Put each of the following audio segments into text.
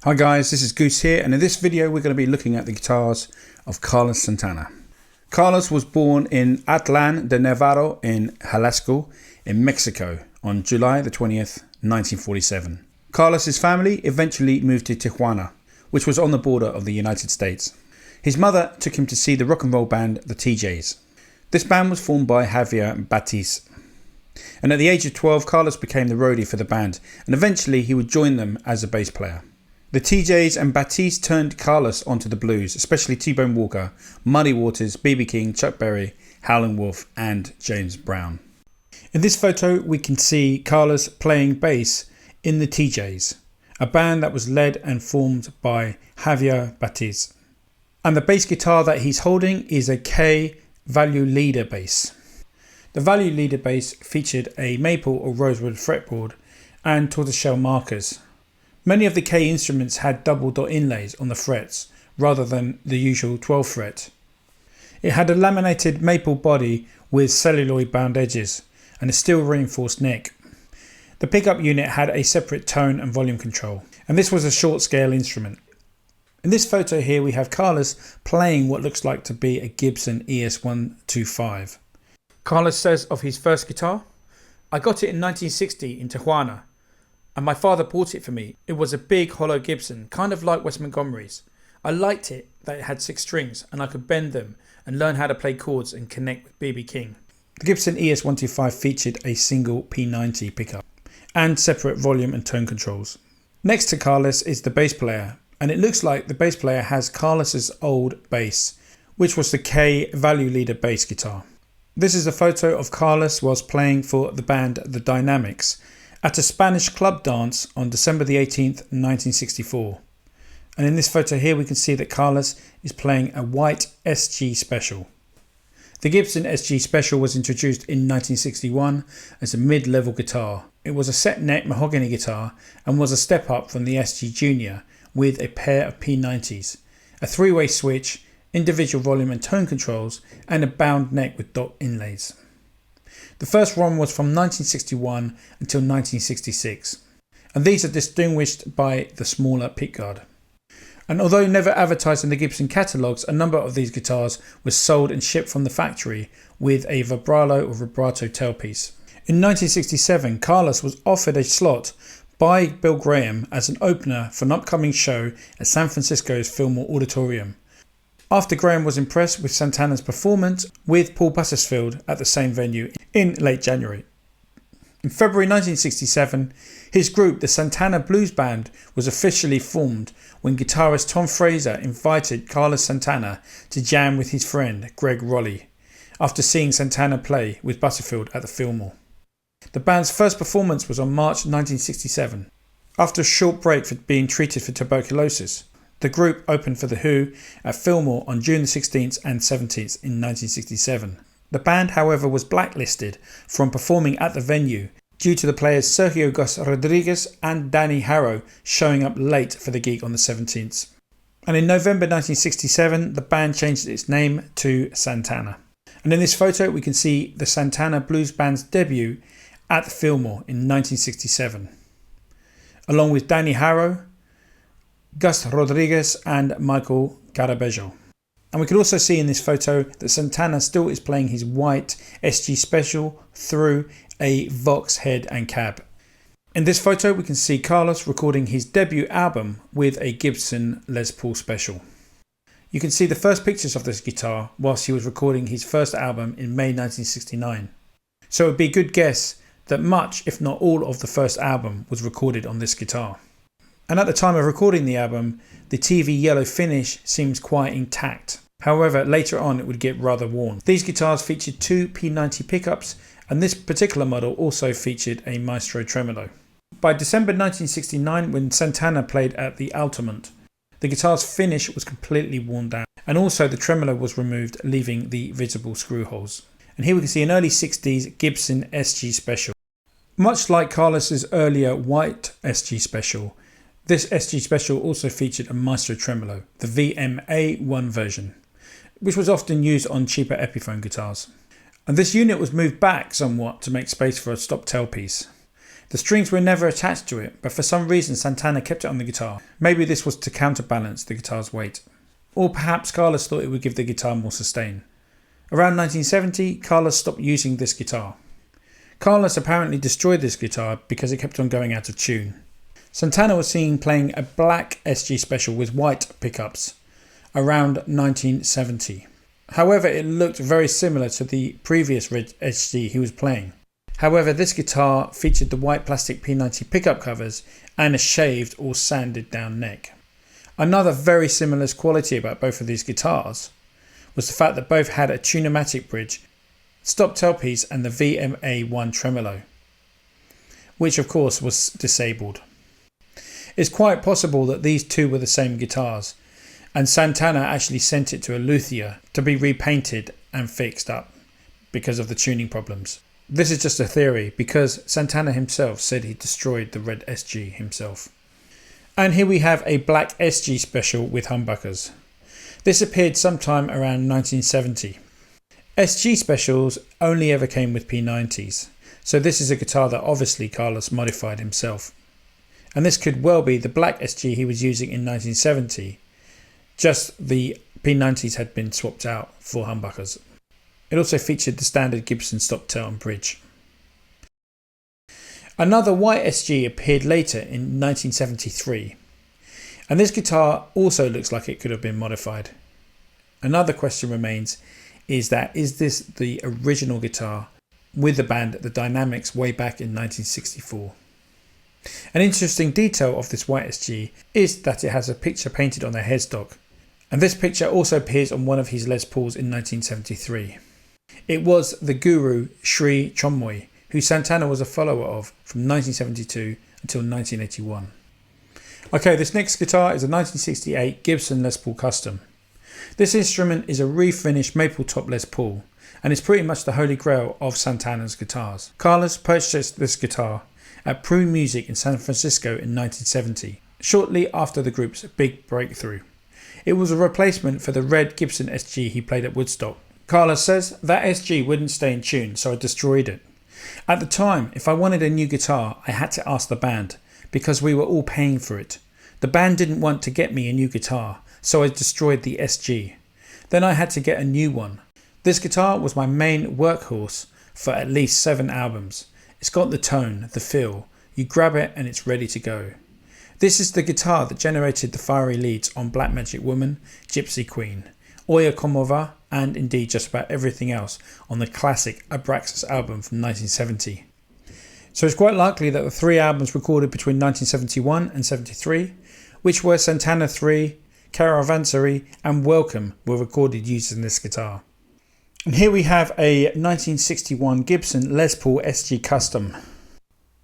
Hi guys, this is Goose here, and in this video we're going to be looking at the guitars of Carlos Santana. Carlos was born in Atlan de Navarro in Jalisco in Mexico on July the 20th, 1947. Carlos's family eventually moved to Tijuana, which was on the border of the United States. His mother took him to see the rock and roll band the TJs. This band was formed by Javier Batiz. And at the age of 12, Carlos became the roadie for the band, and eventually he would join them as a bass player. The TJs and Batiz turned Carlos onto the blues, especially T-Bone Walker, Muddy Waters, B.B. King, Chuck Berry, Howlin' Wolf and James Brown. In this photo we can see Carlos playing bass in the TJs, a band that was led and formed by Javier Batiz. And the bass guitar that he's holding is a K Value Leader bass. The Value Leader bass featured a maple or rosewood fretboard and tortoiseshell markers. Many of the K instruments had double dot inlays on the frets rather than the usual 12 fret. It had a laminated maple body with celluloid bound edges and a steel reinforced neck. The pickup unit had a separate tone and volume control, and this was a short scale instrument. In this photo here we have Carlos playing what looks like to be a Gibson ES-125. Carlos says of his first guitar, "I got it in 1960 in Tijuana. And my father bought it for me. It was a big hollow Gibson, kind of like Wes Montgomery's. I liked it that it had 6 strings and I could bend them and learn how to play chords and connect with B.B. King." The Gibson ES-125 featured a single P90 pickup and separate volume and tone controls. Next to Carlos is the bass player, and it looks like the bass player has Carlos's old bass, which was the K Value Leader bass guitar. This is a photo of Carlos whilst playing for the band The Dynamics at a Spanish club dance on December the 18th, 1964. And in this photo here we can see that Carlos is playing a white SG Special. The Gibson SG Special was introduced in 1961 as a mid-level guitar. It was a set neck mahogany guitar and was a step up from the SG Junior with a pair of P90s, a 3-way switch, individual volume and tone controls and a bound neck with dot inlays. The first run was from 1961 until 1966, and these are distinguished by the smaller pickguard. And although never advertised in the Gibson catalogues, a number of these guitars were sold and shipped from the factory with a vibrato or vibrato tailpiece. In 1967, Carlos was offered a slot by Bill Graham as an opener for an upcoming show at San Francisco's Fillmore Auditorium, after Graham was impressed with Santana's performance with Paul Buttersfield at the same venue in late January. In February 1967, his group, the Santana Blues Band, was officially formed when guitarist Tom Fraser invited Carlos Santana to jam with his friend Greg Rowley after seeing Santana play with Butterfield at the Fillmore. The band's first performance was on March 1967, after a short break for being treated for tuberculosis. The group opened for The Who at Fillmore on June 16th and 17th in 1967. The band, however, was blacklisted from performing at the venue due to the players Sergio Gus Rodriguez and Danny Harrow showing up late for the gig on the 17th. And in November 1967, the band changed its name to Santana. And in this photo, we can see the Santana Blues Band's debut at the Fillmore in 1967, along with Danny Harrow, Gus Rodriguez and Michael Garabello. And we can also see in this photo that Santana still is playing his white SG Special through a Vox head and cab. In this photo we can see Carlos recording his debut album with a Gibson Les Paul Special. You can see the first pictures of this guitar whilst he was recording his first album in May 1969. So it would be a good guess that much, if not all, of the first album was recorded on this guitar. And at the time of recording the album, the TV yellow finish seems quite intact. However, later on it would get rather worn. These guitars featured 2 P90 pickups, and this particular model also featured a Maestro tremolo. By December 1969, when Santana played at the Altamont, the guitar's finish was completely worn down, and also the tremolo was removed, leaving the visible screw holes. And here we can see an early 60s Gibson SG Special. Much like Carlos's earlier white SG Special, this SG Special also featured a Maestro tremolo, the VMA1 version, which was often used on cheaper Epiphone guitars. And this unit was moved back somewhat to make space for a stop tailpiece. The strings were never attached to it, but for some reason Santana kept it on the guitar. Maybe this was to counterbalance the guitar's weight. Or perhaps Carlos thought it would give the guitar more sustain. Around 1970, Carlos stopped using this guitar. Carlos apparently destroyed this guitar because it kept on going out of tune. Santana was seen playing a black SG Special with white pickups around 1970. However, it looked very similar to the previous red SG he was playing. However, this guitar featured the white plastic P90 pickup covers and a shaved or sanded down neck. Another very similar quality about both of these guitars was the fact that both had a Tune-o-matic bridge, stop tailpiece and the VMA1 tremolo, which of course was disabled. It's quite possible that these two were the same guitars, and Santana actually sent it to a luthier to be repainted and fixed up because of the tuning problems. This is just a theory because Santana himself said he destroyed the red SG himself. And here we have a black SG Special with humbuckers. This appeared sometime around 1970. SG Specials only ever came with P90s, so this is a guitar that obviously Carlos modified himself. And this could well be the black SG he was using in 1970, just the P90s had been swapped out for humbuckers. It also featured the standard Gibson stop tail and bridge. Another white SG appeared later in 1973, and this guitar also looks like it could have been modified. Another question remains, is this the original guitar with the band The Dynamics way back in 1964? An interesting detail of this white SG is that it has a picture painted on the headstock, and this picture also appears on one of his Les Pauls in 1973. It was the guru Sri Chinmoy, who Santana was a follower of from 1972 until 1981. Okay, this next guitar is a 1968 Gibson Les Paul Custom. This instrument is a refinished maple top Les Paul, and is pretty much the holy grail of Santana's guitars. Carlos purchased this guitar at Prune Music in San Francisco in 1970, shortly after the group's big breakthrough. It was a replacement for the red Gibson SG he played at Woodstock. Carlos says, that SG wouldn't stay in tune, so I destroyed it. At the time, if I wanted a new guitar, I had to ask the band, because we were all paying for it. The band didn't want to get me a new guitar, so I destroyed the SG. Then I had to get a new one. This guitar was my main workhorse for at least 7 albums. It's got the tone, the feel. You grab it and it's ready to go. This is the guitar that generated the fiery leads on Black Magic Woman, Gypsy Queen, Oya Komova, and indeed just about everything else on the classic Abraxas album from 1970. So it's quite likely that the 3 albums recorded between 1971 and 73, which were Santana 3, Caravansary and Welcome, were recorded using this guitar. And here we have a 1961 Gibson Les Paul SG Custom.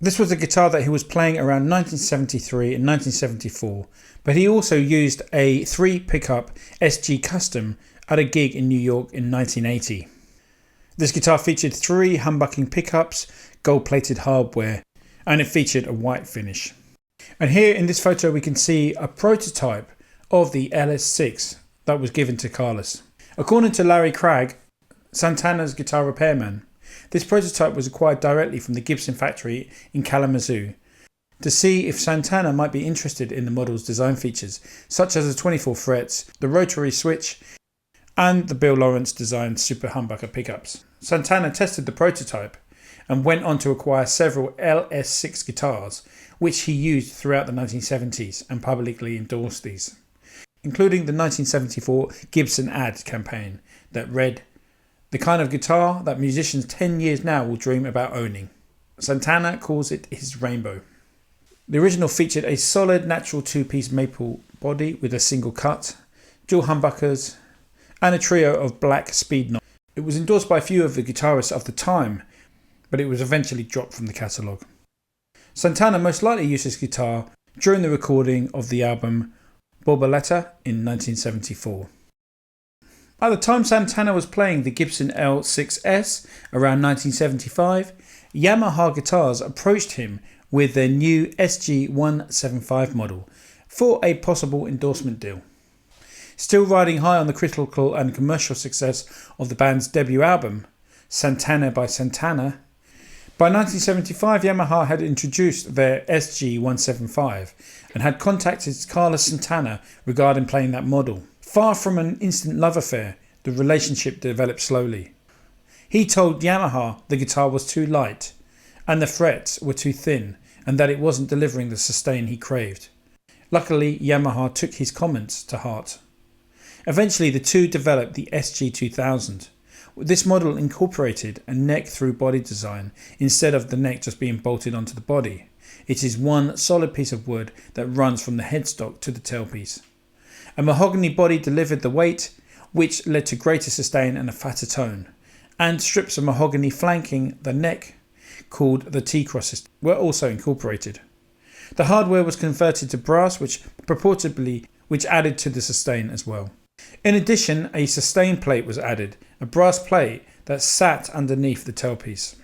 This was a guitar that he was playing around 1973 and 1974, but he also used a 3 pickup SG Custom at a gig in New York in 1980. This guitar featured 3 humbucking pickups, gold-plated hardware, and it featured a white finish. And here in this photo we can see a prototype of the LS6 that was given to Carlos. According to Larry Craig, Santana's guitar repairman, this prototype was acquired directly from the Gibson factory in Kalamazoo to see if Santana might be interested in the model's design features, such as the 24 frets, the rotary switch, and the Bill Lawrence designed super humbucker pickups. Santana tested the prototype and went on to acquire several LS6 guitars, which he used throughout the 1970s and publicly endorsed these, including the 1974 Gibson ad campaign that read, "The kind of guitar that musicians 10 years now will dream about owning." Santana calls it his rainbow. The original featured a solid natural 2-piece maple body with a single cut, dual humbuckers, and a trio of black speed knobs. It was endorsed by a few of the guitarists of the time, but it was eventually dropped from the catalogue. Santana most likely used this guitar during the recording of the album Borboleta in 1974. At the time Santana was playing the Gibson L6-S around 1975, Yamaha Guitars approached him with their new SG-175 model for a possible endorsement deal. Still riding high on the critical and commercial success of the band's debut album, Santana by Santana, By 1975, Yamaha had introduced their SG-175 and had contacted Carlos Santana regarding playing that model. Far from an instant love affair, the relationship developed slowly. He told Yamaha the guitar was too light and the frets were too thin and that it wasn't delivering the sustain he craved. Luckily, Yamaha took his comments to heart. Eventually, the two developed the SG-2000. This model incorporated a neck-through body design instead of the neck just being bolted onto the body. It is one solid piece of wood that runs from the headstock to the tailpiece. A mahogany body delivered the weight, which led to greater sustain and a fatter tone, and strips of mahogany flanking the neck, called the T-crosses, were also incorporated. The hardware was converted to brass, which added to the sustain as well. In addition, a sustain plate was added, a brass plate that sat underneath the tailpiece.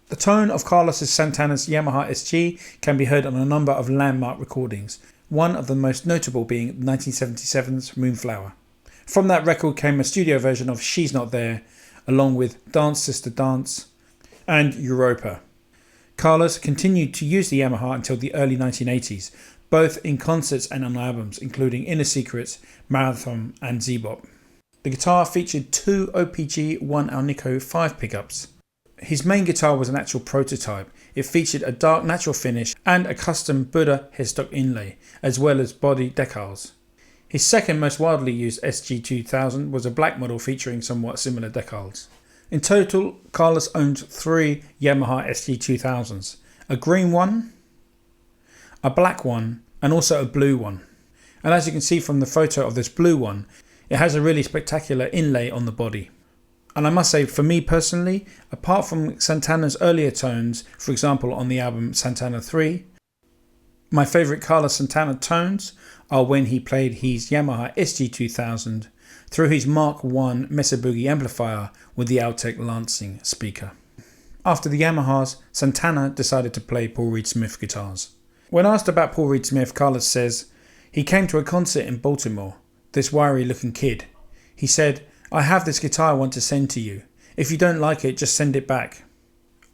The tone of Carlos Santana's Yamaha SG can be heard on a number of landmark recordings, one of the most notable being 1977's Moonflower. From that record came a studio version of She's Not There, along with Dance Sister Dance and Europa. Carlos continued to use the Yamaha until the early 1980s, both in concerts and on albums, including Inner Secrets, Marathon and Zebop. The guitar featured two OPG 1 Alnico 5 pickups. His main guitar was an actual prototype. It featured a dark natural finish and a custom Buddha headstock inlay, as well as body decals. His second most widely used SG-2000 was a black model featuring somewhat similar decals. In total, Carlos owned 3 Yamaha SG-2000s, a green one, a black one and also a blue one. And as you can see from the photo of this blue one, it has a really spectacular inlay on the body. And I must say, for me personally, apart from Santana's earlier tones, for example on the album Santana 3, my favourite Carlos Santana tones are when he played his Yamaha SG-2000 through his Mark I Mesa Boogie amplifier with the Altec Lansing speaker. After the Yamahas, Santana decided to play Paul Reed Smith guitars. When asked about Paul Reed Smith, Carlos says, he came to a concert in Baltimore, this wiry looking kid. He said, I have this guitar I want to send to you. If you don't like it, just send it back.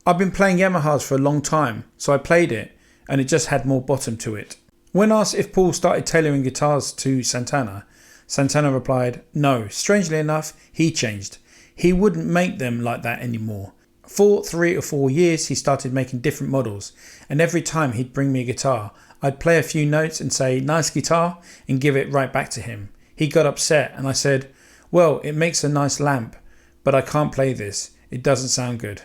I've been playing Yamahas for a long time, so I played it and it just had more bottom to it. When asked if Paul started tailoring guitars to Santana, Santana replied, no, strangely enough, he changed. He wouldn't make them like that anymore. For 3 or 4 years, he started making different models, and every time he'd bring me a guitar, I'd play a few notes and say, nice guitar, and give it right back to him. He got upset, and I said, well, it makes a nice lamp, but I can't play this. It doesn't sound good.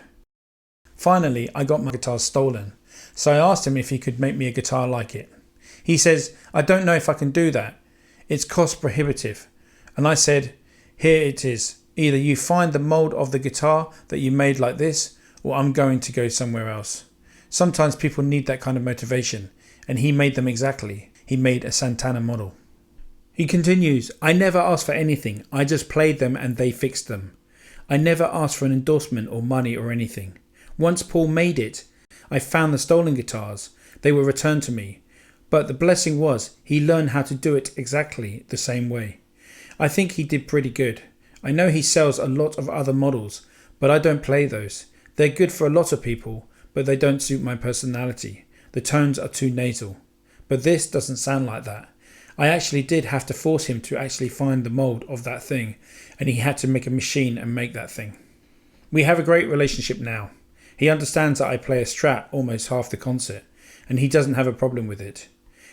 Finally, I got my guitar stolen, so I asked him if he could make me a guitar like it. He says, I don't know if I can do that. It's cost prohibitive. And I said, here it is. Either you find the mould of the guitar that you made like this, or I'm going to go somewhere else. Sometimes people need that kind of motivation, and he made them exactly. He made a Santana model. He continues, I never asked for anything. I just played them and they fixed them. I never asked for an endorsement or money or anything. Once Paul made it, I found the stolen guitars. They were returned to me. But the blessing was he learned how to do it exactly the same way. I think he did pretty good. I know he sells a lot of other models, but I don't play those. They're good for a lot of people, but they don't suit my personality. The tones are too nasal. But this doesn't sound like that. I actually did have to force him to actually find the mould of that thing, and he had to make a machine and make that thing. We have a great relationship now. He understands that I play a Strat almost half the concert, and he doesn't have a problem with it.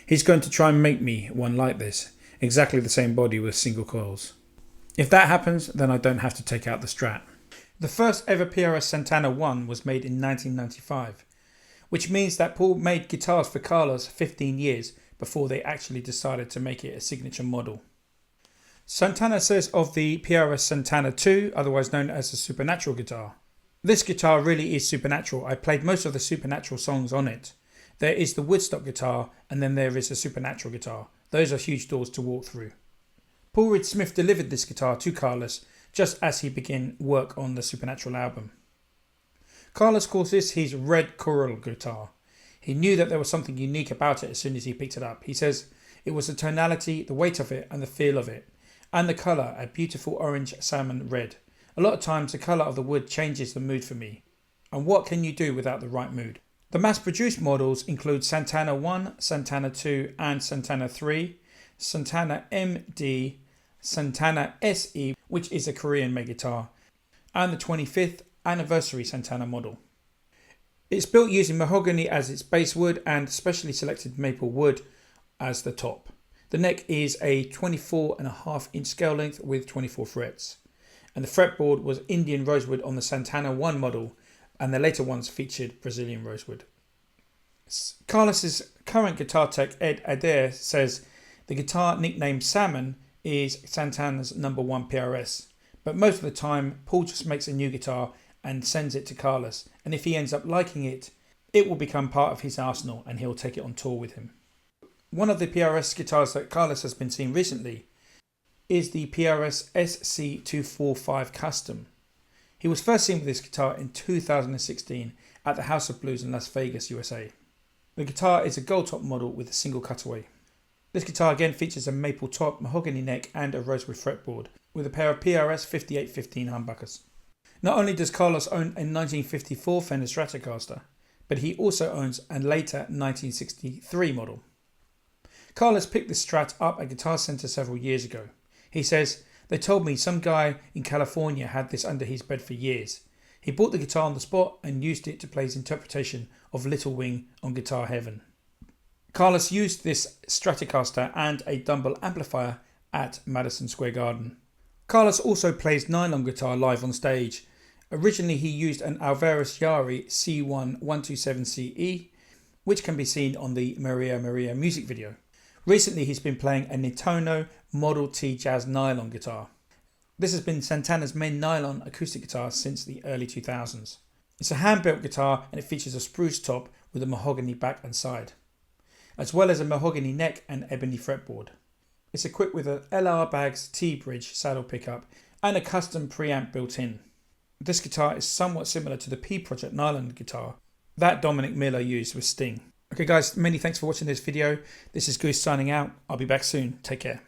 He's going to try and make me one like this, exactly the same body with single coils. If that happens, then I don't have to take out the Strat. The first ever PRS Santana 1 was made in 1995, which means that Paul made guitars for Carlos 15 years before they actually decided to make it a signature model. Santana says of the PRS Santana 2, otherwise known as the Supernatural guitar, this guitar really is supernatural. I played most of the Supernatural songs on it. There is the Woodstock guitar and then there is a Supernatural guitar. Those are huge doors to walk through. Paul Reed Smith delivered this guitar to Carlos just as he began work on the Supernatural album. Carlos calls this his red coral guitar. He knew that there was something unique about it as soon as he picked it up. He says, it was the tonality, the weight of it and the feel of it. And the colour, a beautiful orange salmon red. A lot of times the colour of the wood changes the mood for me. And what can you do without the right mood? The mass-produced models include Santana 1, Santana 2 and Santana 3, Santana MD, Santana SE, which is a Korean-made guitar, and the 25th anniversary Santana model. It's built using mahogany as its base wood and specially selected maple wood as the top. The neck is a 24.5-inch scale length with 24 frets. And the fretboard was Indian rosewood on the Santana 1 model, and the later ones featured Brazilian rosewood. Carlos's current guitar tech, Ed Adair, says the guitar nicknamed Salmon is Santana's #1 PRS, but most of the time Paul just makes a new guitar and sends it to Carlos, and if he ends up liking it, it will become part of his arsenal and he'll take it on tour with him. One of the PRS guitars that Carlos has been seeing recently is the PRS SC-245 Custom. He was first seen with this guitar in 2016 at the House of Blues in Las Vegas, USA. The guitar is a gold top model with a single cutaway. This guitar again features a maple top, mahogany neck and a rosewood fretboard with a pair of PRS 5815 humbuckers. Not only does Carlos own a 1954 Fender Stratocaster, but he also owns a later 1963 model. Carlos picked this Strat up at Guitar Center several years ago. He says, "They told me some guy in California had this under his bed for years. He bought the guitar on the spot and used it to play his interpretation of Little Wing on Guitar Heaven." Carlos used this Stratocaster and a Dumble amplifier at Madison Square Garden. Carlos also plays nylon guitar live on stage. Originally he used an Alvarez Yairi C1 127CE, which can be seen on the Maria Maria music video. Recently he's been playing a Nitono Model T Jazz nylon guitar. This has been Santana's main nylon acoustic guitar since the early 2000s. It's a hand-built guitar and it features a spruce top with a mahogany back and side, as well as a mahogany neck and ebony fretboard. It's equipped with an LR Baggs T-Bridge saddle pickup and a custom preamp built in. This guitar is somewhat similar to the P Project nylon guitar that Dominic Miller used with Sting. Okay guys, many thanks for watching this video. This is Goose signing out. I'll be back soon. Take care.